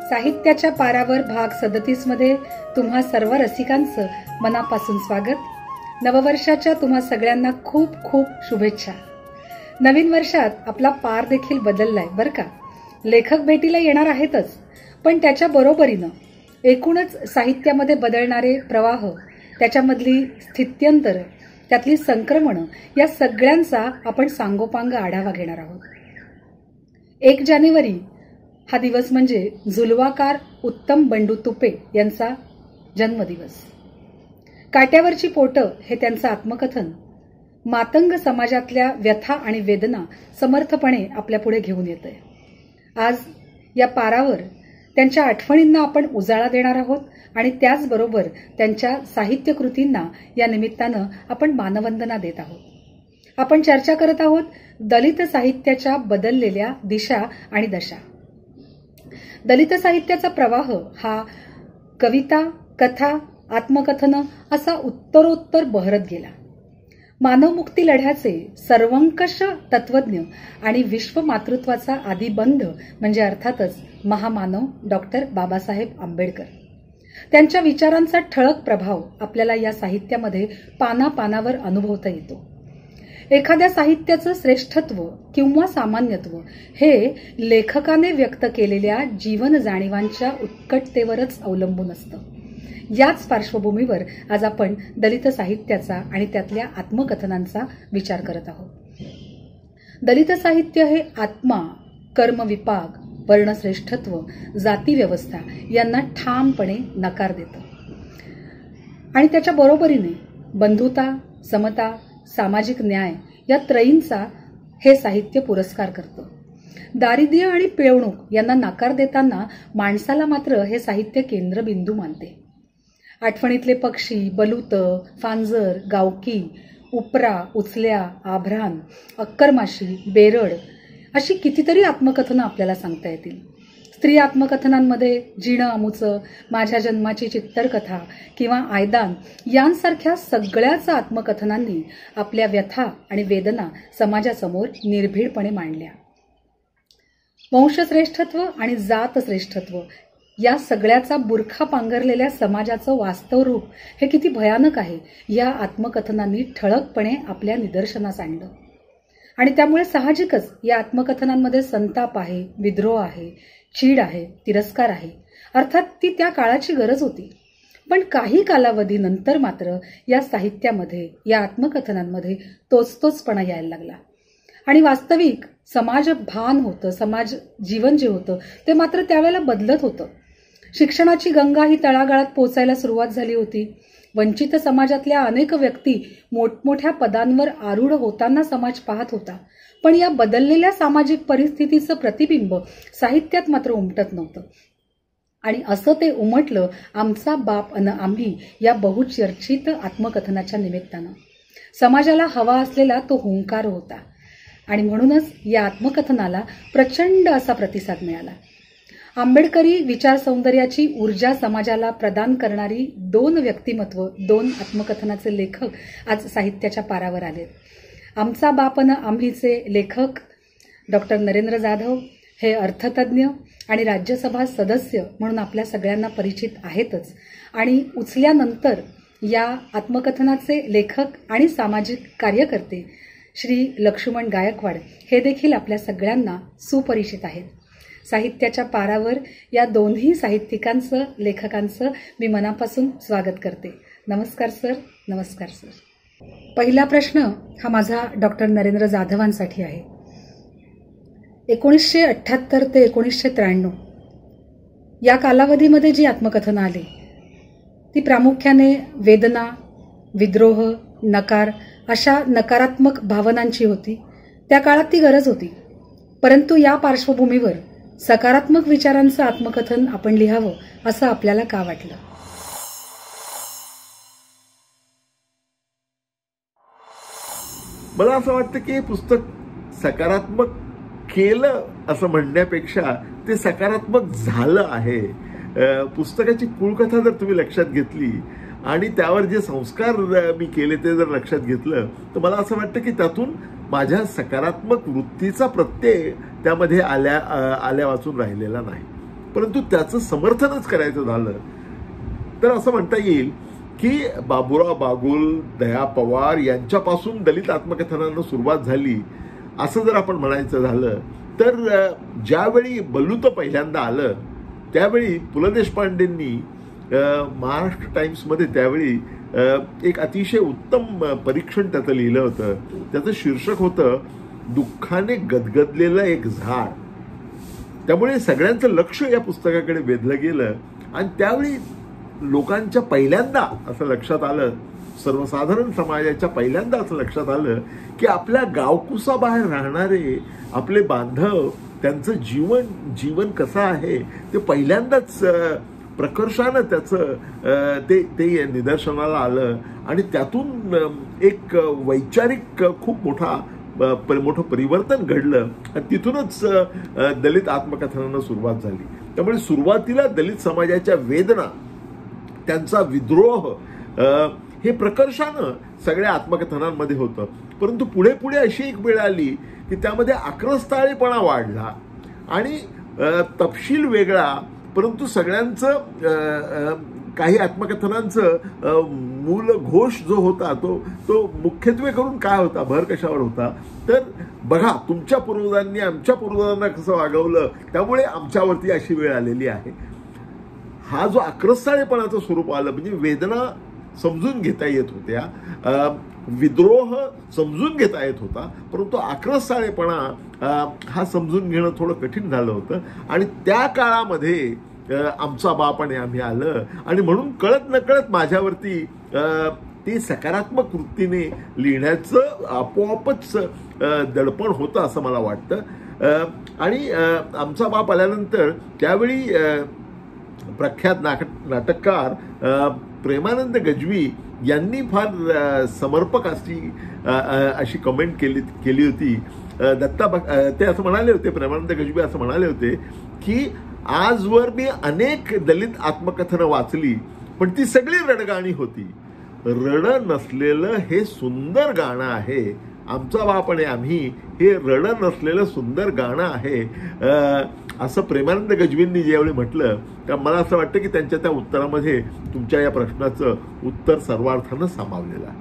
साहित्याच्या पारावर भाग 37 मध्ये तुम्हा सर्व रसिकांचं मनापासून स्वागत. नववर्षाच्या तुम्हा सगळ्यांना खूप खूप शुभेच्छा. नवीन वर्षात आपला पार देखील बदललाय बरं का. लेखक भेटीला येणार आहेतच, पण त्याच्या बरोबरीनं एकूणच साहित्यामध्ये बदलणारे प्रवाह, त्याच्यामधली स्थित्यंतर, त्यातली संक्रमणं या सगळ्यांचा आपण सांगोपांग आढावा घेणार आहोत. 1 जानेवारी हा दिवस म्हणजे झुलवाकार उत्तम बंडू तुपे यांचा जन्मदिवस. काट्यावरची पोटं हे त्यांचं आत्मकथन मातंग समाजातल्या व्यथा आणि वेदना समर्थपणे आपल्यापुढे घेऊन येतंय. आज या पारावर त्यांच्या आठवणींना आपण उजाळा देणार आहोत आणि त्याचबरोबर त्यांच्या साहित्यकृतींना या निमित्तानं आपण मानवंदना देत आहोत. आपण चर्चा करत आहोत दलित साहित्याच्या बदललेल्या दिशा आणि दशा. दलित साहित्याचा प्रवाह हा कविता, कथा, आत्मकथनं असा उत्तरोत्तर बहरत गेला. मानवमुक्ती लढ्याचे सर्वंकष तत्वज्ञ आणि विश्वमातृत्वाचा आदिबंध म्हणजे अर्थातच महामानव डॉक्टर बाबासाहेब आंबेडकर. त्यांच्या विचारांचा ठळक प्रभाव आपल्याला या साहित्यामध्ये पानापानावर अनुभवता येतो. एखाद्या साहित्याचं श्रेष्ठत्व किंवा सामान्यत्व हे लेखकाने व्यक्त केलेल्या जीवन जाणीवांच्या उत्कटतेवरच अवलंबून असतं. याच पार्श्वभूमीवर आज आपण दलित साहित्याचा आणि त्यातल्या आत्मकथनांचा विचार करत आहोत. दलित साहित्य हे आत्मा, कर्मविपाक, वर्णश्रेष्ठत्व, जातीव्यवस्था यांना ठामपणे नकार देतं आणि त्याच्या बरोबरीने बंधुता, समता, सामाजिक न्याय या त्रयींचा हे साहित्य पुरस्कार करतं. दारिद्र्य आणि पिळवणूक यांना नकार देताना माणसाला मात्र हे साहित्य केंद्रबिंदू मानते. आठवणीतले पक्षी, बलूत, फांजर, गावकी, उपरा, उचल्या, आभ्रान, अक्करमाशी, बेरड अशी कितीतरी आत्मकथनं आपल्याला सांगता येतील. स्त्री आत्मकथनांमध्ये जीणं अमुचं, माझ्या जन्माची चित्तरकथा किंवा आयदान यांसारख्या सगळ्याच आत्मकथनांनी आपल्या व्यथा आणि वेदना समाजासमोर निर्भीडपणे मांडल्या. वंशश्रेष्ठत्व आणि जातश्रेष्ठत्व या सगळ्याचा बुरखा पांघरलेल्या समाजाचं वास्तव रूप हे किती भयानक आहे या आत्मकथनांनी ठळकपणे आपल्या निदर्शनास आणलं. आणि त्यामुळे साहजिकच या आत्मकथनांमध्ये संताप आहे, विद्रोह आहे, चीड आहे, तिरस्कार आहे. अर्थात ती त्या काळाची गरज होती. पण काही कालावधीनंतर मात्र या साहित्यामध्ये, या आत्मकथनांमध्ये तोचपणा यायला लागला आणि वास्तविक समाज भान होतं, समाज जीवन जे होतं ते मात्र त्यावेळेला बदलत होतं. शिक्षणाची गंगा ही तळागाळात पोचायला सुरुवात झाली होती. वंचित समाजातल्या अनेक व्यक्ती मोठमोठ्या पदांवर आरूढ होताना समाज पाहत होता. पण या बदललेल्या सामाजिक परिस्थितीचं प्रतिबिंब साहित्यात मात्र उमटत नव्हतं. आणि असं ते उमटलं आमचा बाप अन आम्ही या बहुचर्चित आत्मकथनाच्या निमित्तानं. समाजाला हवा असलेला तो हुंकार होता आणि म्हणूनच या आत्मकथनाला प्रचंड असा प्रतिसाद मिळाला. आंबेडकरी विचार सौंदर्याची ऊर्जा समाजाला प्रदान करणारी 2 व्यक्तिमत्व, 2 आत्मकथनाचे लेखक आज साहित्याच्या पारावर आलेत. आमचा बाप अन आम्हीचे लेखक डॉक्टर नरेंद्र जाधव हे अर्थतज्ञ आणि राज्यसभा सदस्य म्हणून आपल्या सगळ्यांना परिचित आहेतच. आणि उचल्यानंतर या आत्मकथनाचे लेखक आणि सामाजिक कार्यकर्ते श्री लक्ष्मण गायकवाड हे देखील आपल्या सगळ्यांना सुपरिचित आहेत. साहित्याच्या पारावर या दोन्ही साहित्यिकांचं, लेखकांचं मी मनापासून स्वागत करते. नमस्कार सर. नमस्कार सर. पहिला प्रश्न हा माझा डॉक्टर नरेंद्र जाधवांसाठी आहे. 1978 ते 1993 या कालावधीमध्ये जी आत्मकथनं आली ती प्रामुख्याने वेदना, विद्रोह, नकार अशा नकारात्मक भावनांची होती. त्या काळात ती गरज होती. परंतु या पार्श्वभूमीवर सकारात्मक विचारांचं आत्मकथन आपण लिहावं असं आपल्याला का वाटलं? मला असं वाटतं की हे पुस्तक सकारात्मक केलं असं म्हणण्यापेक्षा ते सकारात्मक झालं आहे. पुस्तकाची कुळकथा जर तुम्ही लक्षात घेतली आणि त्यावर जे संस्कार मी केले ते जर लक्षात घेतलं तर मला असं वाटतं की त्यातून माझ्या सकारात्मक वृत्तीचा प्रत्यय त्यामध्ये आल्या वाचून राहिलेला नाही. परंतु त्याचं समर्थनच करायचं झालं तर असं म्हणता येईल की बाबुराव बागुल, दया पवार यांच्यापासून दलित आत्मकथनांना सुरुवात झाली असं जर आपण म्हणायचं झालं तर ज्यावेळी बलूतं पहिल्यांदा आलं त्यावेळी पु ल देशपांडेंनी महाराष्ट्र टाइम्समध्ये त्यावेळी एक अतिशय उत्तम परीक्षण त्याचं लिहिलं होतं. त्याचं शीर्षक होतं दुःखाने गदगदलेलं एक झाड. त्यामुळे सगळ्यांचं लक्ष या पुस्तकाकडे वेधलं गेलं आणि त्यावेळी लोकांच्या पहिल्यांदा असं लक्षात आलं, सर्वसाधारण समाजाच्या पहिल्यांदा असं लक्षात आलं की आपल्या गावकुसाबाहेर राहणारे आपले बांधव, त्यांचं जीवन कसं आहे ते पहिल्यांदाच प्रकर्षानं त्याचं ते निदर्शनाला आलं आणि त्यातून एक वैचारिक खूप मोठं परिवर्तन घडलं आणि तिथूनच दलित आत्मकथनांना सुरुवात झाली. त्यामुळे सुरुवातीला दलित समाजाच्या वेदना, त्यांचा विद्रोह हे प्रकर्षानं सगळ्या आत्मकथनांमध्ये होतं. परंतु पुढे पुढे अशी एक वेळ आली की त्यामध्ये आक्रस्ताळेपणा वाढला आणि तपशील वेगळा, परंतु सगळ्यांचं काही आत्मकथनांचं मूल घोष जो होता तो मुख्यत्वे करून काय होता, भर कशावर होता तर बघा तुमच्या पूर्वजांनी आमच्या पूर्वजांना कसं वागवलं त्यामुळे आमच्यावरती अशी वेळ आलेली आहे. हा जो आक्रस्ताळेपणाचं स्वरूप आलं म्हणजे वेदना समजून घेता येत होत्या, विद्रोह समजून घेता येत होता, परंतु आक्रस्ताळेपणा हा समजून घेणं थोडं कठीण झालं होतं आणि त्या काळामध्ये आमचा बाप आणि आम्ही आलं आणि म्हणून कळत नकळत माझ्यावरती ते सकारात्मक वृत्तीने लिहिण्याचं आपोआपच दडपण होतं असं मला वाटतं. आणि आमचा बाप आल्यानंतर त्यावेळी प्रख्यात नाटककार प्रेमानंद गज्वी यांनी फार समर्पक अशी कमेंट केली होती. ते असं म्हणाले होते, प्रेमानंद गज्वी असं म्हणाले होते की आजवर मी अनेक दलित आत्मकथनं वाचली पण ती सगळी रडगाणी होती. रड नसलेलं हे सुंदर गाणं आहे. आमचा बाप आणि आम्ही हे रड नसलेलं सुंदर गाणं आहे असं प्रेमानंद गज्वींनी ज्यावेळी म्हटलं तर मला असं वाटतं की त्यांच्या त्या उत्तरामध्ये तुमच्या या प्रश्नाचं उत्तर सर्वार्थानं सामावलेलं आहे.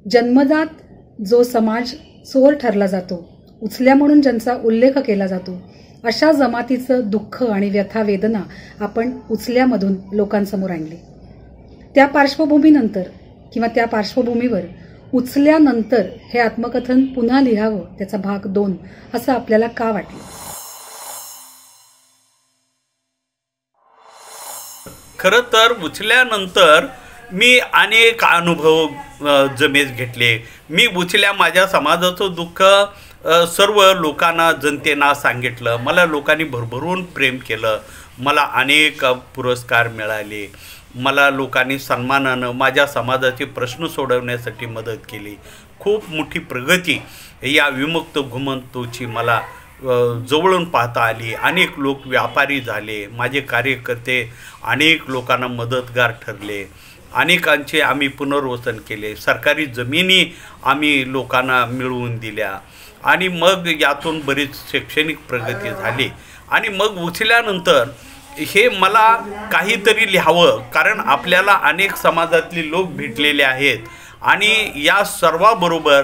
जन्मजात जो समाज चोर ठरला जातो, उचल्या म्हणून ज्यांचा उल्लेख केला जातो, अशा जमातीचं दुःख आणि व्यथा वेदना आपण उचल्यामधून लोकांसमोर आणली. त्या पार्श्वभूमीनंतर किंवा त्या पार्श्वभूमीवर उचल्यानंतर हे आत्मकथन पुन्हा लिहावं, त्याचा भाग 2 असं आपल्याला का वाटलं? खरं तर उचल्यानंतर मी अनेक अनुभव जमेस घेतले. मी उचल्या माझ्या समाजाचं दुःख सर्व लोकांना, जनतेना सांगितलं. मला लोकांनी भरभरून प्रेम केलं. मला अनेक पुरस्कार मिळाले. मला लोकांनी सन्मानानं माझ्या समाजाचे प्रश्न सोडवण्यासाठी मदत केली. खूप मोठी प्रगती या विमुक्त घुमंतूची मला जवळून पाहता आली. अनेक लोक व्यापारी झाले. माझे कार्यकर्ते अनेक लोकांना मदतगार ठरले. अनेकांचे आम्ही पुनर्वसन केले. सरकारी जमिनी आम्ही लोकांना मिळवून दिल्या आणि मग यातून बरीच शैक्षणिक प्रगती झाली. आणि मग उचल्यानंतर हे मला काहीतरी लिहावं, कारण आपल्याला अनेक समाजातले लोक भेटलेले आहेत आणि या सर्वाबरोबर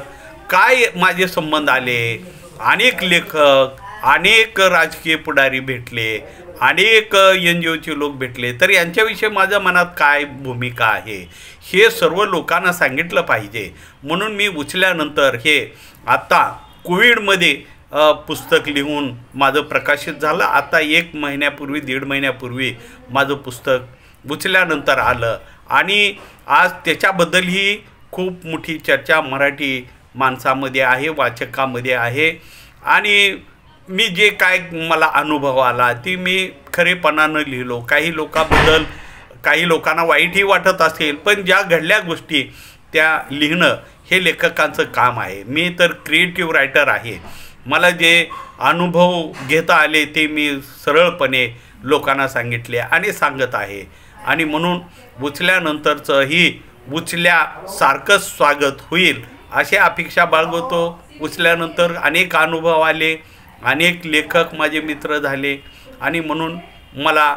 काय माझे संबंध आले. अनेक लेखक, अनेक राजकीय पुढारी भेटले, अनेक NGOचे लोक भेटले. तर यांच्याविषयी माझ्या मनात काय भूमिका आहे हे सर्व लोकांना सांगितलं पाहिजे. म्हणून मी उचल्यानंतर हे आता कोविडमध्ये पुस्तक लिहून माझं प्रकाशित झालं. आता 1 महिन्यापूर्वी, 1.5 महिन्यापूर्वी माझं पुस्तक उचल्यानंतर आलं आणि आज त्याच्याबद्दलही खूप मोठी चर्चा मराठी माणसामध्ये आहे, वाचकामध्ये आहे. आणि मी जे काय मला अनुभव आला ती मी खरेपणानं लिहिलो. काही लोकांना वाईटही वाटत असेल, पण ज्या घडल्या गोष्टी त्या लिहिणं हे लेखकांचं काम आहे. मी तर क्रिएटिव्ह रायटर आहे. मला जे अनुभव घेता आले ते मी सरळपणे लोकांना सांगितले आणि सांगत आहे. आणि म्हणून उचल्यानंतरचंही उचल्यासारखंच स्वागत होईल अशी अपेक्षा बाळगतो. उचल्यानंतर अनेक अनुभव आले, अनेक लेखक माझे मित्र झाले आणि म्हणून मला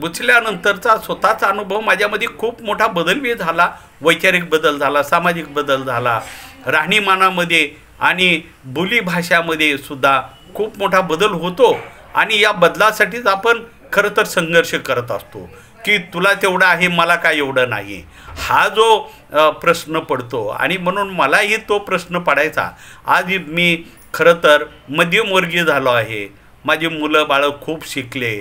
उचल्यानंतरचा स्वतःचा अनुभव माझ्यामध्ये खूप मोठा बदलही झाला. वैचारिक बदल झाला, सामाजिक बदल झाला, राहणीमानामध्ये आणि बोलीभाषामध्ये सुद्धा खूप मोठा बदल होतो. आणि या बदलासाठीच आपण खरं तर संघर्ष करत असतो की तुला तेवढं आहे, मला काय एवढं नाही, हा जो प्रश्न पडतो. आणि म्हणून मलाही तो प्रश्न पडायचा. आज मी खरं तर मध्यमवर्गीय झालो आहे. माझी मुलं बाळं खूप शिकले,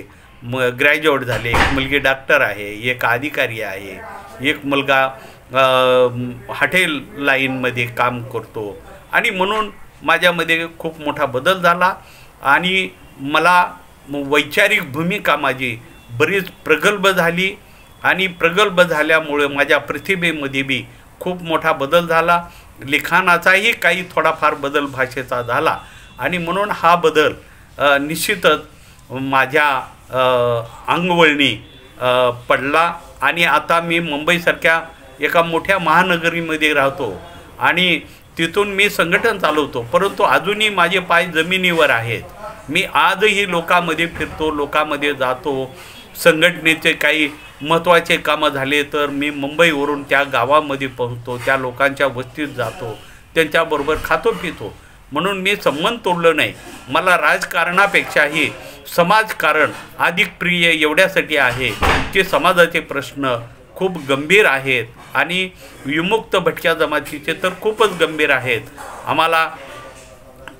ग्रॅज्युएट झाले. एक मुलगी डॉक्टर आहे, एक अधिकारी आहे, एक मुलगा हॉटेल लाईनमध्ये काम करतो. आणि म्हणून माझ्यामध्ये खूप मोठा बदल झाला आणि मला वैचारिक भूमिका माझी बरीच प्रगल्भ झाली. आणि प्रगल्भ झाल्यामुळे माझ्या प्रतिभेमध्ये बी खूप मोठा बदल झाला. लिखाणाचाही काही थोडाफार बदल भाषेचा झाला. आणि म्हणून हा बदल निश्चितच माझ्या अंगवळणी पडला. आणि आता मी मुंबईसारख्या एका मोठ्या महानगरीमध्ये राहतो आणि तिथून मी संघटन चालवतो. परंतु अजूनही माझे पाय जमिनीवर आहेत. मी आजही लोकांमध्ये फिरतो, लोकांमध्ये जातो. संघटनेचे काही महत्त्वाचे कामं झाले तर मी मुंबईवरून त्या गावामध्ये पोहोचतो, त्या लोकांच्या वस्तीत जातो, त्यांच्याबरोबर खातो पितो. म्हणून मी संबंध तोडलं नाही. मला राजकारणापेक्षाही समाजकारण अधिक प्रिय एवढ्यासाठी आहे की समाजाचे प्रश्न खूप गंभीर आहेत आणि विमुक्त भटक्या जमातीचे तर खूपच गंभीर आहेत. आम्हाला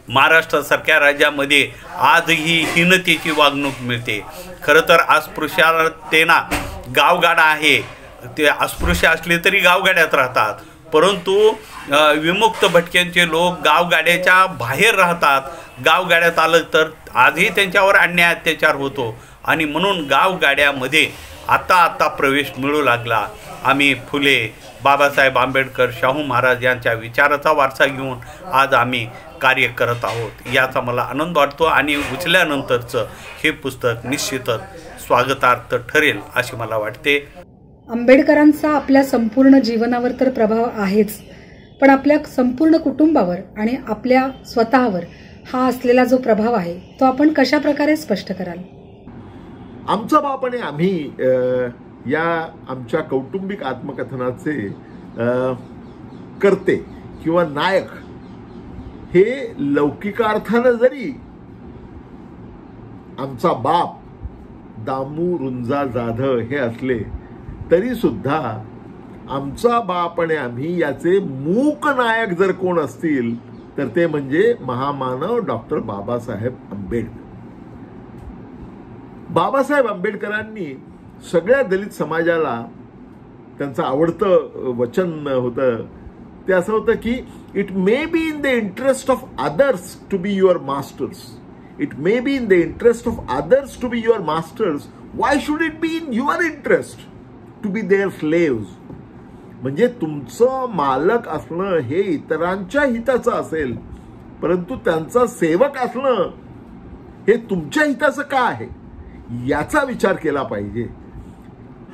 महाराष्ट्रासारख्या राज्यामध्ये आजही हीनतेची वागणूक मिळते. खरं तर अस्पृश्यतेना गावगाडा आहे. ते अस्पृश्य असले तरी गावगाड्यात राहतात, परंतु विमुक्त भटक्यांचे लोक गावगाड्याच्या बाहेर राहतात. गावगाड्यात आलं तर आजही त्यांच्यावर अन्याय अत्याचार होतो. आणि म्हणून गावगाड्यामध्ये आता प्रवेश मिळू लागला. आम्ही फुले, बाबासाहेब आंबेडकर, शाहू महाराज यांच्या विचाराचा वारसा घेऊन आज आम्ही कार्य करत आहोत. याचा मला आनंद वाटतो. आणि उचल्यानंतरचं हे पुस्तक निश्चितच स्वागतार्थ ठरेल असे मला वाटते. आंबेडकरांचा आपल्या संपूर्ण जीवनावर तर प्रभाव आहेच, पण आपल्या संपूर्ण कुटुंबावर आणि आपल्या स्वतःवर हा असलेला जो प्रभाव आहे तो आपण कशा प्रकारे स्पष्ट कराल? आमचा बाप आणि आम्ही या आमच्या कौटुंबिक आत्मकथनाचे कर्ते किंवा नायक हे लौकिकार्थानं जरी आमचा बाप दामू रुंजा जाधव हे असले तरी सुद्धा आमचा बाप आणि आम्ही याचे मूक नायक जर कोण असतील तर ते म्हणजे महामानव डॉक्टर बाबासाहेब आंबेडकर. बाबासाहेब आंबेडकरांनी सगळ्या दलित समाजाला त्यांचं आवडतं वचन होतं ते असं होतं की it may be in the interest of others to be your masters. It may be in the interest of others to be your masters. Why should it be in your interest to be their slaves. म्हणजे तुमचं मालक असणं हे इतरांच्या हिताचं असेल, परंतु त्यांचा सेवक असणं हे तुमच्या हिताचं का आहे याचा विचार केला पाहिजे.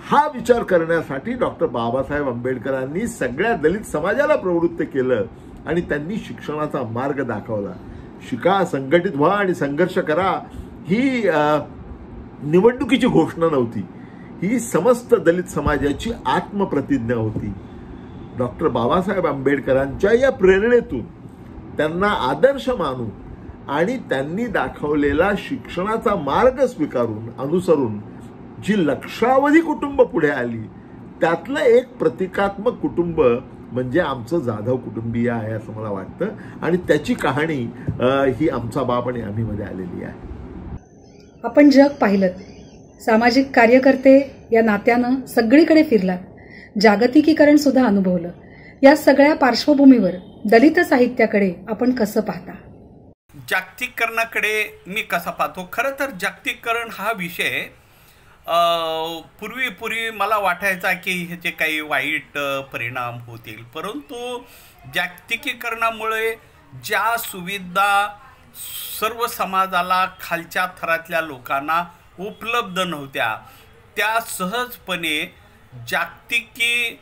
हा विचार करण्यासाठी डॉक्टर बाबासाहेब आंबेडकरांनी सगळ्या दलित समाजाला प्रवृत्त केलं आणि त्यांनी शिक्षणाचा मार्ग दाखवला. शिका, संघटित व्हा आणि संघर्ष करा ही निवडणुकीची घोषणा नव्हती, ही समस्त दलित समाजाची आत्मप्रतिज्ञा होती. डॉक्टर बाबासाहेब आंबेडकरांच्या या प्रेरणेतून त्यांना आदर्श मानून आणि त्यांनी दाखवलेला शिक्षणाचा मार्ग स्वीकारून अनुसरून जी लक्षावधी कुटुंब पुढे आली त्यातलं एक प्रतिकात्मक कुटुंब म्हणजे आमचं जाधव कुटुंबीय आहे असं मला वाटतं. आणि त्याची कहाणी ही आमचा बाप आणि आम्ही मध्ये आलेली आहे. आपण जग पाहिलं, सामाजिक कार्यकर्ते या नात्यानं सगळीकडे फिरलात, जागतिकीकरण सुद्धा अनुभवलं. या सगळ्या पार्श्वभूमीवर दलित साहित्याकडे आपण कसं पाहता? जागतिकीकरणाकडे मी कसा पाहतो? खरं तर जागतिकीकरण हा विषय पूर्वी मला वाटायचा की ह्याचे काही वाईट परिणाम होतील, परंतु जागतिकीकरणामुळे ज्या सुविधा सर्व समाजाला खालच्या थरातल्या लोकांना उपलब्ध नव्हत्या त्या सहजपणे जागतिकीकरणामुळे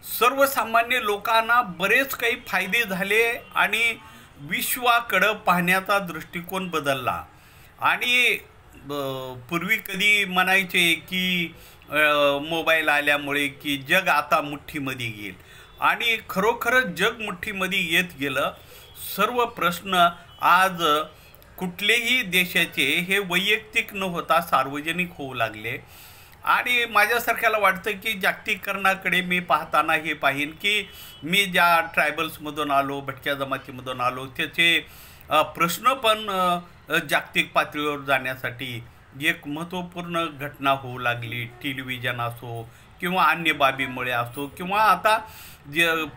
सर्वसामान्य लोकांना बरेच काही फायदे झाले आणि विश्वाकडं पाहण्याचा दृष्टिकोन बदलला. आणि पूर्वी कधी म्हणायचे की मोबाईल आल्यामुळे की जग आता मुठ्ठीमध्ये येईल, आणि खरोखरच जग मुठ्ठीमध्ये येत गेलं. सर्व प्रश्न आज कुठलेही देशाचे हे वैयक्तिक न होता सार्वजनिक होऊ लागले. आणि माझ्यासारख्याला वाटतं की जागतिकीकरणाकडे मी पाहताना हे पाहीन की मी ज्या ट्रायबल्समधून आलो, भटक्या जमातीमधून आलो, त्याचे प्रश्न पण जागतिक पातळीवर जाण्यासाठी एक महत्त्वपूर्ण घटना होऊ लागली. टेलिव्हिजन असो किंवा अन्य बाबीमुळे असो, किंवा आता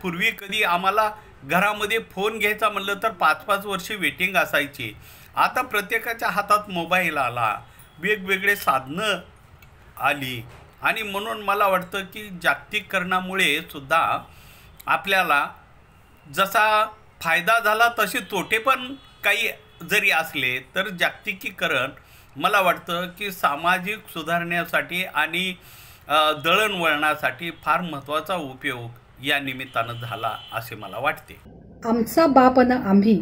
पूर्वी कधी आम्हाला घरामध्ये फोन घ्यायचा म्हणलं तर 5-5 वर्षे वेटिंग असायची. आता प्रत्येकाच्या हातात मोबाईल आला, वेगवेगळे साधनं आली. आणि म्हणून मला वाटतं की जागतिकीकरणामुळे सुद्धा आपल्याला जसा फायदा झाला तसे तोटे पण काही जरी असले, तर जागतिकीकरण मला वाटतं की सामाजिक सुधारण्यासाठी आणि दळणवळणासाठी फार महत्त्वाचा उपयोग या निमित्तानं झाला असे मला वाटते. आमचा बाप अन आम्ही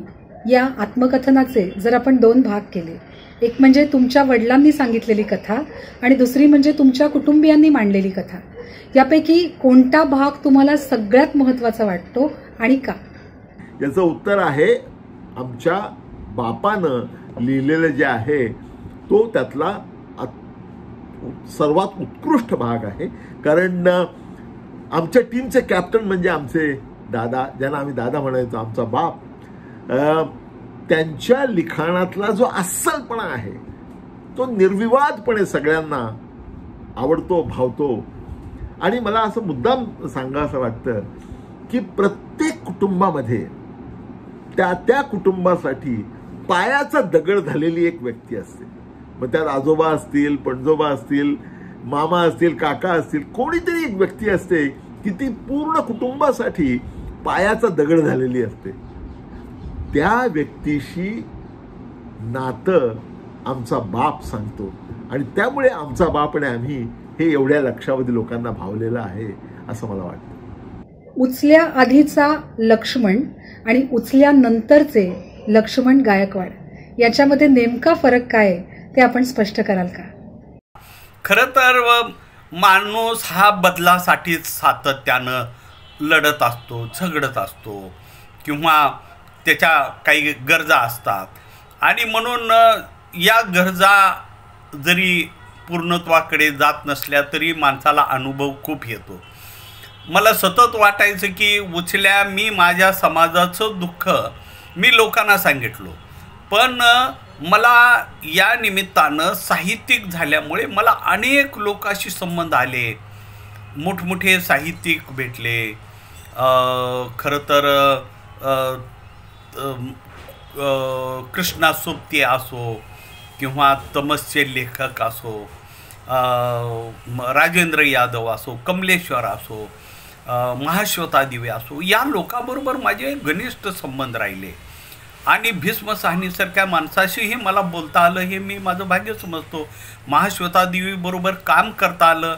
या आत्मकथनाचे जर आपण 2 भाग केले, एक म्हणजे तुमच्या वडिलांनी सांगितलेली कथा आणि दुसरी म्हणजे तुमच्या कुटुंबियांनी मांडलेली कथा, यापैकी कोणता भाग तुम्हाला सगळ्यात महत्त्वाचा वाटतो आणि का? याचं उत्तर आहे आमच्या बापानं लिहिलेलं जे आहे तो त्यातला सर्वात उत्कृष्ट भाग आहे. कारण आमच्या टीमचे कॅप्टन म्हणजे आमचे दादा, ज्यांना आम्ही दादा म्हणायचो, आमचा बाप, त्यांच्या लिखाणातला जो अस्सलपणा आहे तो निर्विवादपणे सगळ्यांना आवडतो, भावतो. आणि मला असं मुद्दाम सांगावं वाटतं की प्रत्येक कुटुंबामध्ये त्या कुटुंबासाठी पायाचा दगड झालेली एक व्यक्ती असते. मग त्यात आजोबा असतील, पणजोबा असतील, मामा असतील, काका असतील, कोणीतरी एक व्यक्ती असते की ती पूर्ण कुटुंबासाठी पायाचा दगड झालेली असते. त्या व्यक्तीशी नातं आमचा बाप सांगतो आणि त्यामुळे आमचा बाप आणि आम्ही हे एवढ्या लक्षावधी लोकांना भावलेलं आहे असं मला वाटतं. उचल्या आधीचा लक्ष्मण आणि उचल्यानंतरचे लक्ष्मण गायकवाड याच्यामध्ये नेमका फरक काय आहे ते आपण स्पष्ट कराल का? खरं तर माणूस हा बदलासाठीच सातत्यानं लढत असतो, झगडत असतो, किंवा त्याच्या काही गरजा असतात. आणि म्हणून या गरजा जरी पूर्णत्वाकडे जात नसल्या तरी माणसाला अनुभव खूप येतो. मला सतत वाटायचं की मी माझ्या समाजाचं दुःख मी लोकांना सांगितलो, पण मला या निमित्तानं साहित्यिक झाल्यामुळे मला अनेक लोकांशी संबंध आले, मोठमोठे साहित्यिक भेटले. खरं तर कृष्णा सोबती असो किंवा तमसचे लेखक असो, राजेंद्र यादव असो, कमलेश्वर असो, महाश्वेता दिवे असो, या लोकांबरोबर माझे घनिष्ठ संबंध राहिले. आणि भीष्म साहनीसारख्या माणसाशीही मला बोलता आलं, हे मी माझं भाग्य समजतो. महाश्वेता देवीबरोबर काम करता आलं.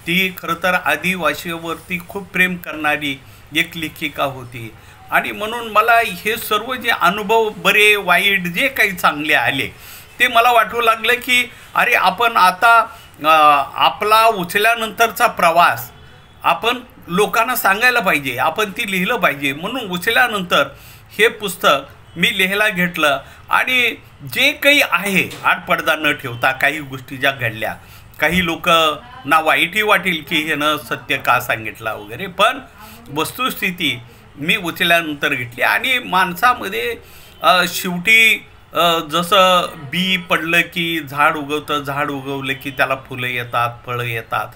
ती खरं तर आदिवासीवरती खूप प्रेम करणारी एक लेखिका होती. आणि म्हणून मला हे सर्व जे अनुभव, बरे वाईट जे काही चांगले आले, ते मला वाटू लागलं की अरे आपण आता आपला उचल्यानंतरचा प्रवास आपण लोकांना सांगायला पाहिजे, आपण ती लिहिलं पाहिजे. म्हणून उचल्यानंतर हे पुस्तक मी लिहायला घेतलं. आणि जे काही आहे आडपडदा न ठेवता काही गोष्टी ज्या घडल्या, काही लोक ना वाईटही वाटेल की ह्यानं सत्य का सांगितला वगैरे, पण वस्तुस्थिती मी उचल्यानंतर घेतली. आणि माणसामध्ये शेवटी जसं बी पडलं की झाड उगवतं, झाड उगवलं की त्याला फुलं येतात, फळं येतात,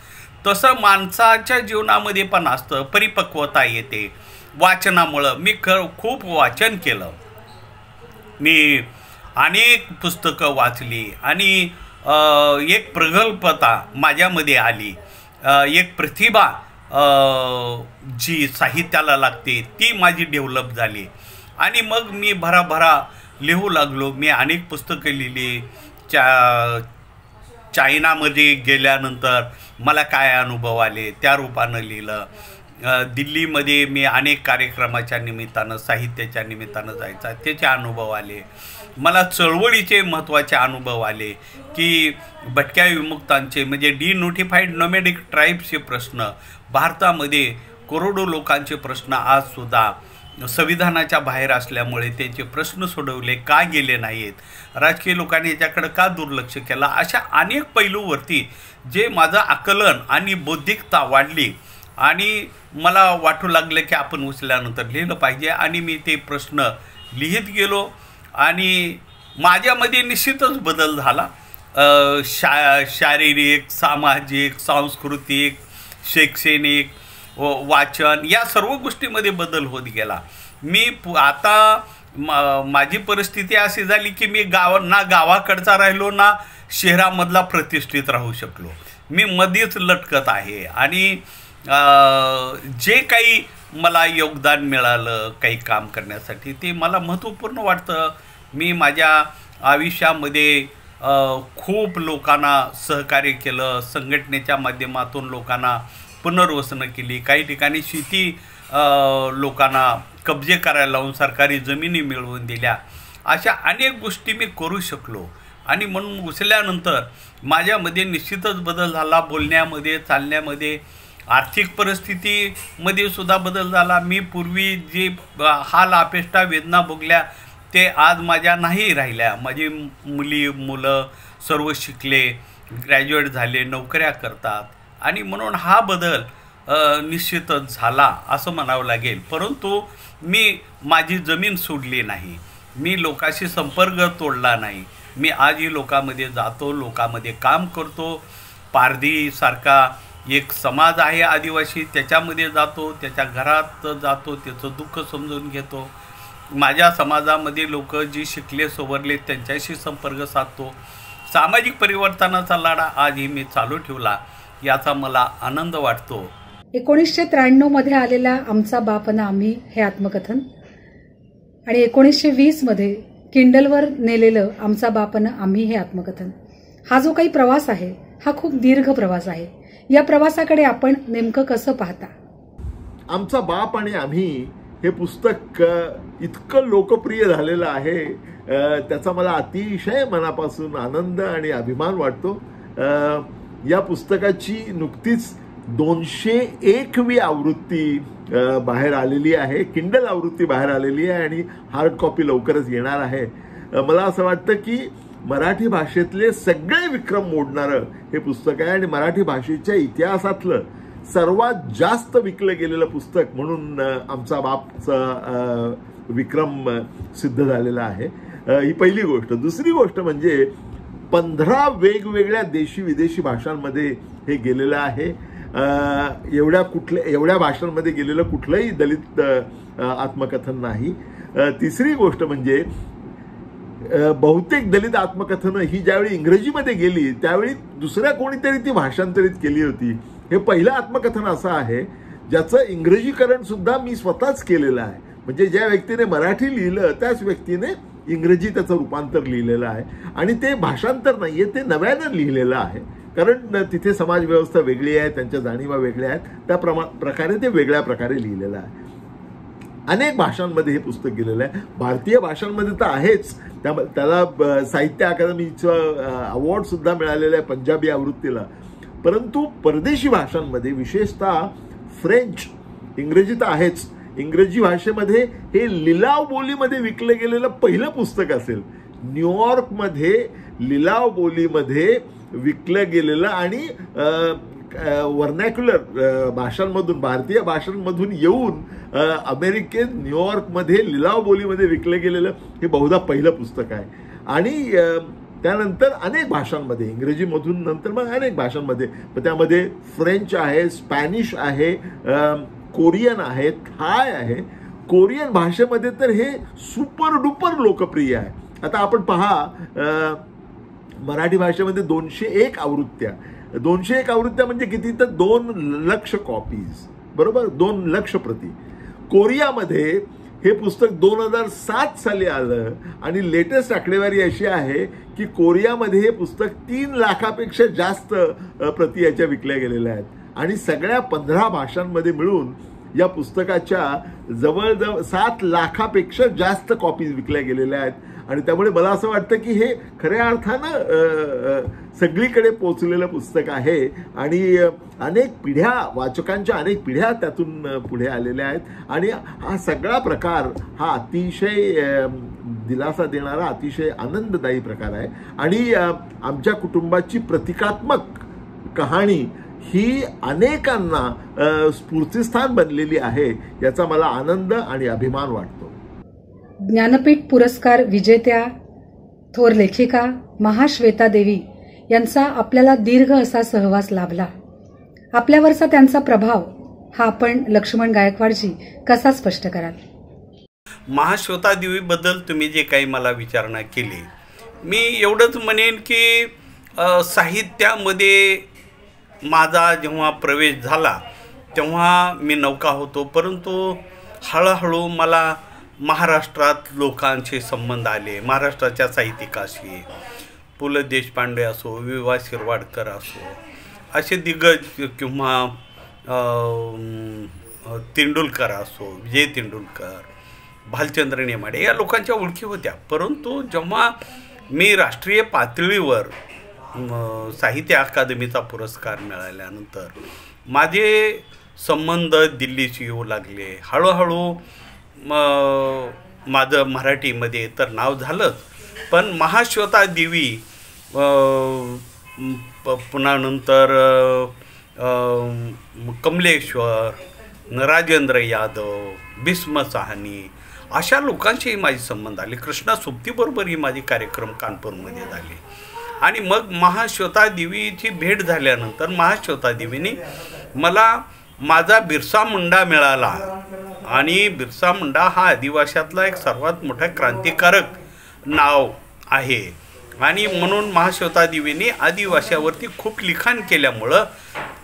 तसं माणसाच्या जीवनामध्ये पण असतं. परिपक्वता येते वाचनामुळं. मी खूप वाचन केलं, मी अनेक पुस्तकं वाचली आणि एक प्रगल्भता माझ्यामध्ये आली, एक प्रतिभा जी साहित्याला लागते ती माझी डेव्हलप झाली. आणि मग मी भराभरा लिहू लागलो. मी अनेक पुस्तकं लिहिली. चायनामध्ये गेल्यानंतर मला काय अनुभव आले त्या रूपानं लिहिलं. दिल्लीमध्ये मी अनेक कार्यक्रमाच्या निमित्तानं, साहित्याच्या निमित्तानं जायचा, त्याचे अनुभव आले. मला चळवळीचे महत्त्वाचे अनुभव आले की भटक्या विमुक्तांचे म्हणजे डिनोटिफाईड नोमॅडिक ट्राईब्सचे प्रश्न, भारतामध्ये करोडो लोकांचे प्रश्न आजसुद्धा संविधानाच्या बाहेर असल्यामुळे त्यांचे प्रश्न सोडवले का गेले नाहीत, राजकीय लोकांनी याच्याकडे का दुर्लक्ष केलं, अशा अनेक पैलूवरती जे माझं आकलन आणि बौद्धिकता वाढली आणि मला वाटू लागलं की आपण उचलल्यानंतर लिहिलं पाहिजे. आणि मी ते प्रश्न लिहित गेलो आणि माझ्यामध्ये निश्चितच बदल झाला. शारीरिक, सामाजिक, सांस्कृतिक, शैक्षणिक, वाचन या सर्व गोष्टीमध्ये बदल होत गेला. मी आता माझी परिस्थिती अशी झाली की मी ना गावाकडचा राहिलो ना शहरामधला प्रतिष्ठित राहू शकलो. मी मध्येच लटकत आहे आणि जे काही मला योगदान मिळालं काही काम करण्यासाठी ते मला महत्त्वपूर्ण वाटतं. मी माझ्या आयुष्यामध्ये खूप लोकांना सहकार्य केलं, संघटनेच्या माध्यमातून लोकांना पुनर्वसन केली, काही ठिकाणी शेती लोकांना कब्जे करायला लावून सरकारी जमिनी मिळवून दिल्या. अशा अनेक गोष्टी मी करू शकलो आणि म्हणून उचलल्यानंतर माझ्यामध्ये निश्चितच बदल झाला. बोलण्यामध्ये, चालण्यामध्ये, आर्थिक परिस्थितीमध्ये सुद्धा बदल झाला. मी पूर्वी जे हाल अपेष्टा वेदना भोगल्या ते आज माझ्या नाही राहिल्या. माझी मुलं सर्व शिकले, ग्रॅज्युएट झाले, नोकऱ्या करतात आणि म्हणून हा बदल निश्चितच झाला असं म्हणावं लागेल. परंतु मी माझी जमीन सोडली नाही, मी लोकांशी संपर्क तोडला नाही. मी आजही लोकांमध्ये जातो, लोकांमध्ये काम करतो. पारधीसारखा एक समाज आहे आदिवासी, त्याच्यामध्ये जातो, त्याच्या घरात जातो, त्याचं दुःख समजून घेतो. माझ्या समाजामध्ये लोक जी शिकले सवरले त्यांच्याशी संपर्क साधतो. सामाजिक परिवर्तनाचा लढा आजही मी चालू ठेवला, याचा मला आनंद वाटतो. 1993 मध्ये आलेला आमचा बाप अन आम्ही हे आत्मकथन आणि 1920 मध्ये किंडलवर नेलेलं आमचा बाप अन आम्ही हे आत्मकथन, हा जो काही प्रवास आहे हा खूप दीर्घ प्रवास आहे. या प्रवासाकडे आपण नेमकं कसं पाहता? आमचा बाप आणि आम्ही हे पुस्तक इतकं लोकप्रिय झालेलं आहे, त्याचा मला अतिशय मनापासून आनंद आणि अभिमान वाटतो. या पुस्तकाची नुकतीच 201वी आवृत्ती बाहेर आलेली आहे, किंडल आवृत्ती बाहेर आलेली आहे आणि हार्ड कॉपी लवकरच येणार आहे. मला असं वाटतं की मराठी भाषेतले सगळे विक्रम मोडणारं हे पुस्तक आहे आणि मराठी भाषेच्या इतिहासातलं सर्वात जास्त विकलं गेलेलं पुस्तक म्हणून आमचा बापचा विक्रम सिद्ध झालेला आहे. ही पहिली गोष्ट. दुसरी गोष्ट म्हणजे 15 वेगवेगळ्या देशी विदेशी भाषांमध्ये हे गेलेलं आहे. एवढ्या भाषांमध्ये गेलेलं कुठलंही दलित आत्मकथन नाही. तिसरी गोष्ट म्हणजे बहुतेक दलित आत्मकथनं ही ज्यावेळी इंग्रजीमध्ये गेली त्यावेळी दुसऱ्या कोणीतरी ती भाषांतरित केली होती. हे पहिलं आत्मकथन असं आहे ज्याचं इंग्रजीकरण सुद्धा मी स्वतःच केलेलं आहे. म्हणजे ज्या व्यक्तीने मराठी लिहिलं त्याच व्यक्तीने इंग्रजी त्याचं रूपांतर लिहिलेलं आहे आणि ते भाषांतर नाहीये, ते नव्यानं लिहिलेलं आहे. कारण तिथे समाज व्यवस्था वेगळी आहे, त्यांच्या जाणीवा वेगळ्या आहेत, त्या प्रकारे ते वेगळ्या प्रकारे लिहिलेलं आहे. अनेक भाषांमध्ये हे पुस्तक गेलेलं आहे. भारतीय भाषांमध्ये तर आहेच, त्याला साहित्य अकादमीचं अवॉर्ड सुद्धा मिळालेलं आहे पंजाबी आवृत्तीला. परंतु परदेशी भाषांमध्ये विशेषतः फ्रेंच, इंग्रजी तर आहेच, इंग्रजी भाषेमध्ये हे लिलाव बोलीमध्ये विकलं गेलेलं पहिलं पुस्तक असेल. न्यूयॉर्कमध्ये लिलाव बोलीमध्ये विकलं गेलेलं आणि व्हर्नॅक्युलर भाषांमधून, भारतीय भाषांमधून येऊन अमेरिकेत न्यूयॉर्कमध्ये लिलाव बोलीमध्ये विकलं गेलेलं हे बहुधा पहिलं पुस्तक आहे. आणि त्यानंतर अनेक भाषांमध्ये, इंग्रजीमधून नंतर मग अनेक भाषांमध्ये, त्यामध्ये फ्रेंच आहे, स्पॅनिश आहे, कोरियन आहे, थाय आहे. कोरियन भाषेमध्ये तर हे सुपर डुपर लोकप्रिय आहे. आता आपण पहा, मराठी भाषेमध्ये 201 आवृत्त्या, 201 आवृत्त्या म्हणजे किती, तर 2 लाख कॉपीज, बरोबर, 2 लाख प्रती. कोरियामध्ये हे पुस्तक 2007 साली आलं आणि लेटेस्ट आकडेवारी अशी आहे की कोरियामध्ये हे पुस्तक 3 लाखापेक्षा जास्त प्रती याच्या विकल्या गेलेल्या आहेत. आणि सगळ्या 15 भाषांमध्ये मिळून या पुस्तकाच्या जवळजवळ 7 लाखापेक्षा जास्त कॉपीज विकल्या गेलेल्या आहेत. आणि त्यामुळे मला असं वाटतं की हे खऱ्या अर्थानं सगळीकडे पोचलेलं पुस्तक आहे आणि अनेक पिढ्या, वाचकांच्या अनेक पिढ्या त्यातून पुढे आलेल्या आहेत आणि हा सगळा प्रकार हा अतिशय दिलासा देणारा, अतिशय आनंददायी प्रकार आहे आणि आमच्या कुटुंबाची प्रतिकात्मक कहाणी ही अनेकांना स्फूर्तिस्थान बनलेली आहे, याचा मला आनंद आणि अभिमान वाटतो. ज्ञानपीठ पुरस्कार विजेत्या थोर लेखिका महाश्वेता देवी यांचा आपल्याला दीर्घ असा सहवास लाभला. आपल्यावरचा त्यांचा प्रभाव हा आपण लक्ष्मण गायकवाडजी कसा स्पष्ट कराल? महाश्वेता देवीबद्दल तुम्ही जे काही मला विचारणा केली, मी एवढंच म्हणेन की साहित्यामध्ये माझा जेव्हा प्रवेश झाला तेव्हा मी नौका होतो, परंतु हळूहळू मला महाराष्ट्रात लोकांचे संबंध आले, महाराष्ट्राच्या साहित्यिकाशी. पु ल देशपांडे असो, वि वा शिरवाडकर असो, असे दिग्गज किंवा तेंडुलकर असो, विजय तेंडुलकर, भालचंद्र नेमाडे या लोकांच्या ओळखी होत्या. परंतु जेव्हा मी राष्ट्रीय पातळीवर साहित्य अकादमीचा पुरस्कार मिळाल्यानंतर माझे संबंध दिल्लीशी येऊ लागले. हळूहळू माझं मराठीमध्ये तर नाव झालंच, पण महाश्वेता देवी पुन्हा नंतर कमलेश्वर, राजेंद्र यादव, भीष्म साहनी अशा लोकांशीही माझे संबंध आले. कृष्णा सोबतीबरोबरही माझे कार्यक्रम कानपूरमध्ये झाले आणि मग महाश्वेता देवीची भेट झाल्यानंतर महाश्वेता देवीने मला माझा बिरसा मुंडा मिळाला आणि बिरसा मुंडा हा आदिवाशातला एक सर्वात मोठा क्रांतिकारक नाव आहे आणि म्हणून महाश्वेता देवीने आदिवाशावरती खूप लिखाण केल्यामुळं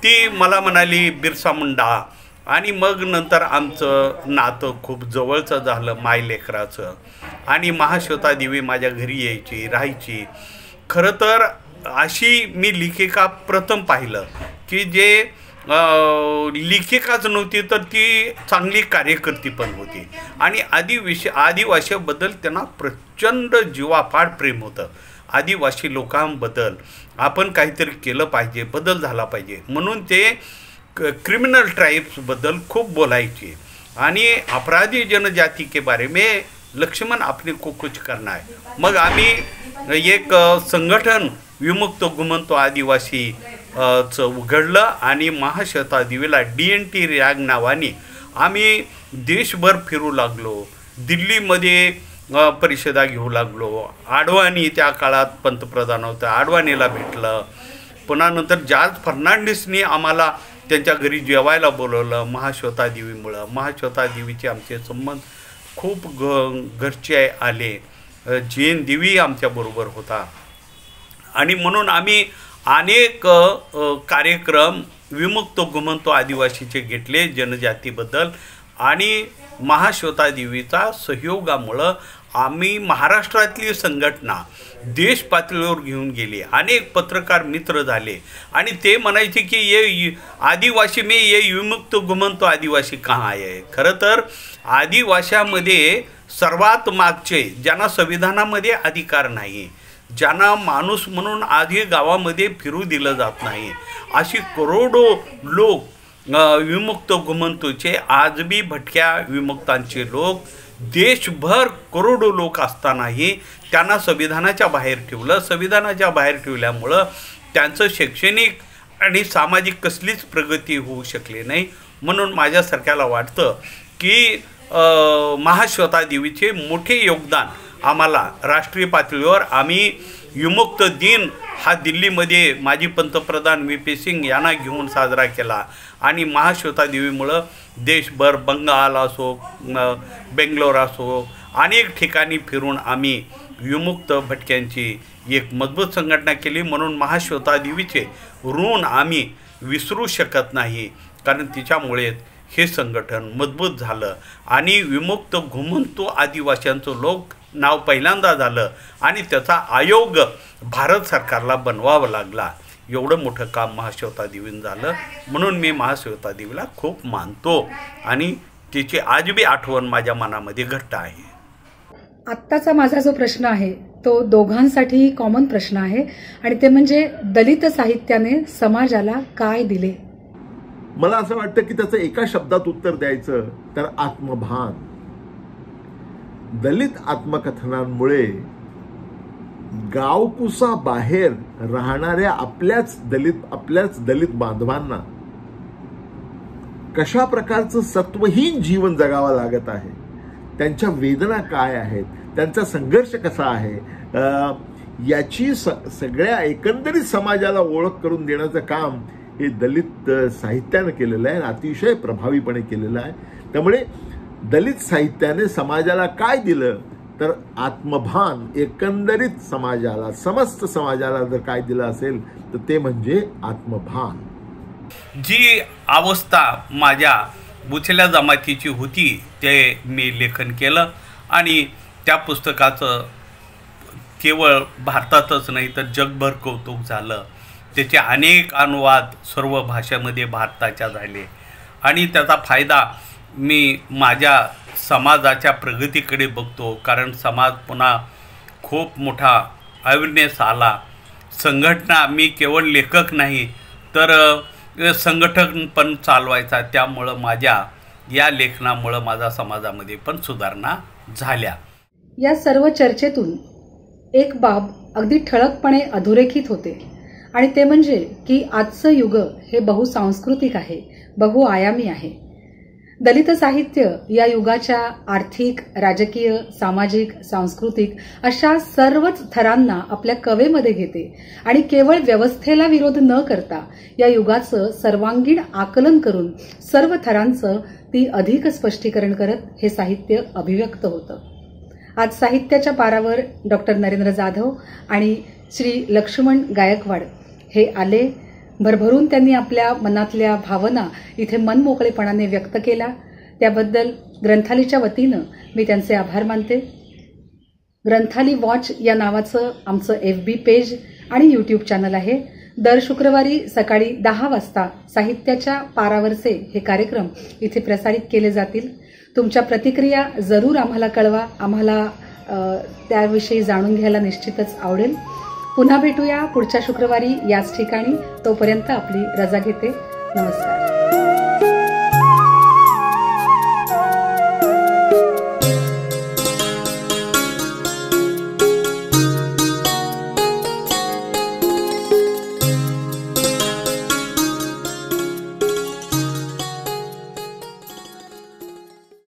ती मला म्हणाली बिरसा मुंडा आणि मग नंतर आमचं नातं खूप जवळचं झालं मायलेकराचं आणि महाश्वेता देवी माझ्या घरी यायची, राहायची. खरं तर अशी मी लेखिका प्रथम पाहिलं की जे लेखिकाच नव्हती तर ती चांगली कार्यकर्ती पण होती आणि आदिवासीबद्दल त्यांना प्रचंड जीवापाड प्रेम होतं. आदिवासी लोकांबद्दल आपण काहीतरी केलं पाहिजे, बदल झाला पाहिजे म्हणून ते क्रिमिनल ट्राइब्सबद्दल खूप बोलायचे आणि अपराधी जनजाति के बारे में लक्ष्मण आपने को कुछ करना है. मग आम्ही एक संघटन विमुक्त घुमंतो आदिवासी उघडलं आणि महाश्वेता देवीला DNT रॅग नावाने आम्ही देशभर फिरू लागलो. दिल्लीमध्ये परिषदा घेऊ लागलो. आडवाणी त्या काळात पंतप्रधान होता, आडवाणीला भेटलं. पुन्हा नंतर जॉर्ज फर्नांडिसनी आम्हाला त्यांच्या घरी जेवायला बोलवलं महाश्वेता देवीमुळं. महाश्वेता देवीचे आमचे संबंध खूप घरचे आले. जैन देवी आमच्याबरोबर होता आणि म्हणून आम्ही अनेक कार्यक्रम विमुक्त घुमंतो आदिवासीचे घेतले जनजातीबद्दल आणि महाश्वेता देवीचा सहयोगामुळं आम्ही महाराष्ट्रातली संघटना देश पातळीवर घेऊन गेली. अनेक पत्रकार मित्र झाले आणि ते म्हणायचे की ये आदिवासी में ये विमुक्त घुमंतो आदिवासी कहाँ आहे. खरं तर आदिवाशामध्ये सर्वात मागचे ज्यांना संविधानामध्ये अधिकार नाही, ज्यांना माणूस म्हणून आधी गावामध्ये फिरू दिलं जात नाही, अशी करोडो लोक विमुक्त घुमंतोचे आज बी भटक्या विमुक्तांचे लोक देशभर करोडो लोक असतानाही त्यांना संविधानाच्या बाहेर ठेवलं. संविधानाच्या बाहेर ठेवल्यामुळं त्यांचं शैक्षणिक आणि सामाजिक कसलीच प्रगती होऊ शकली नाही. म्हणून माझ्यासारख्याला वाटतं की महाश्वेता देवीचे मोठे योगदान आम्हाला राष्ट्रीय पातळीवर आम्ही विमुक्त दिन हा दिल्लीमध्ये माजी पंतप्रधान VP सिंग यांना घेऊन साजरा केला आणि महाश्वेता देवीमुळं देशभर बंगाल असो, बेंगलोर असो, अनेक ठिकाणी फिरून आम्ही विमुक्त भटक्यांची एक मजबूत संघटना केली. म्हणून महाश्वेता देवीचे ऋण आम्ही विसरू शकत नाही, कारण तिच्यामुळे हे संघटन मजबूत झालं आणि विमुक्त घुमंतो आदिवासींचं लोक नाव पहिल्यांदा झालं आणि त्याचा आयोग भारत सरकारला बनवावा लागला. एवढं मोठं काम महाश्वेता देवीनं झालं. म्हणून मी महाश्वेता देवीला खूप मानतो आणि तिची आज बी आठवण माझ्या मनामध्ये घट्ट आहे. आत्ताचा माझा जो प्रश्न आहे तो दोघांसाठी कॉमन प्रश्न आहे आणि ते म्हणजे दलित साहित्याने समाजाला काय दिले. मला असं वाटतं की त्याचं एका शब्दात उत्तर द्यायचं तर आत्मभान. दलित आत्मकथनांमुळे गावकुसा बाहेर राहणाऱ्या आपल्याच दलित बांधवांना कशा प्रकारचं सत्वहीन जीवन जगावं लागत आहे, त्यांच्या वेदना काय आहेत, त्यांचा संघर्ष कसा आहे, याची सगळ्या एकंदरीत समाजाला ओळख करून देण्याचं काम हे दलित साहित्यानं केलेलं आहे, अतिशय प्रभावीपणे केलेलं आहे. त्यामुळे दलित साहित्याने समाजाला काय दिलं तर आत्मभान. एकंदरीत समाजाला, समस्त समाजाला जर काय दिलं असेल तर ते म्हणजे आत्मभान. जी अवस्था माझ्या बुचल्या जमातीची होती ते मी लेखन केलं आणि त्या पुस्तकाचं केवळ भारतातच नाही तर जगभर कौतुक झालं. त्याचे अनेक अनुवाद सर्व भाषेमध्ये भारताच्या झाले आणि त्याचा फायदा मी माझ्या समाजाच्या प्रगतीकडे बघतो. कारण समाज पुन्हा खूप मोठा अवेअरनेस आला. संघटना, मी केवळ लेखक नाही तर संघटन पण चालवायचा. त्यामुळं माझ्या या लेखनामुळं माझ्या समाजामध्ये पण सुधारणा झाल्या. या सर्व चर्चेतून एक बाब अगदी ठळकपणे अधोरेखित होते आणि ते म्हणजे की आजचं युग हे बहुसांस्कृतिक आहे, बहुआयामी आहे. दलित साहित्य या युगाच्या आर्थिक, राजकीय, सामाजिक, सांस्कृतिक अशा सर्वच थरांना आपल्या कवेमध्ये घेते आणि केवळ व्यवस्थेला विरोध न करता या युगाचं सर्वांगीण आकलन करून सर्व थरांचं ती अधिक स्पष्टीकरण करत हे साहित्य अभिव्यक्त होतं. आज साहित्याच्या पारावर डॉक्टर नरेंद्र जाधव आणि श्री लक्ष्मण गायकवाड हे आले. भरभरून त्यांनी आपल्या मनातल्या भावना इथे मनमोकळेपणाने व्यक्त केला. त्याबद्दल ग्रंथालीच्या वतीनं मी त्यांचे आभार मानते. ग्रंथाली वॉच या नावाचं आमचं FB पेज आणि YouTube चॅनल आहे. दर शुक्रवारी सकाळी 10 वाजता साहित्याच्या पारावरचे हे कार्यक्रम इथे प्रसारित केले जातील. तुमच्या प्रतिक्रिया जरूर आम्हाला कळवा. आम्हाला त्याविषयी जाणून घ्यायला निश्चितच आवडेल. पुन्हा भेटूया पुढच्या शुक्रवारी याच ठिकाणी. तोपर्यंत आपली रजा घेते. नमस्कार.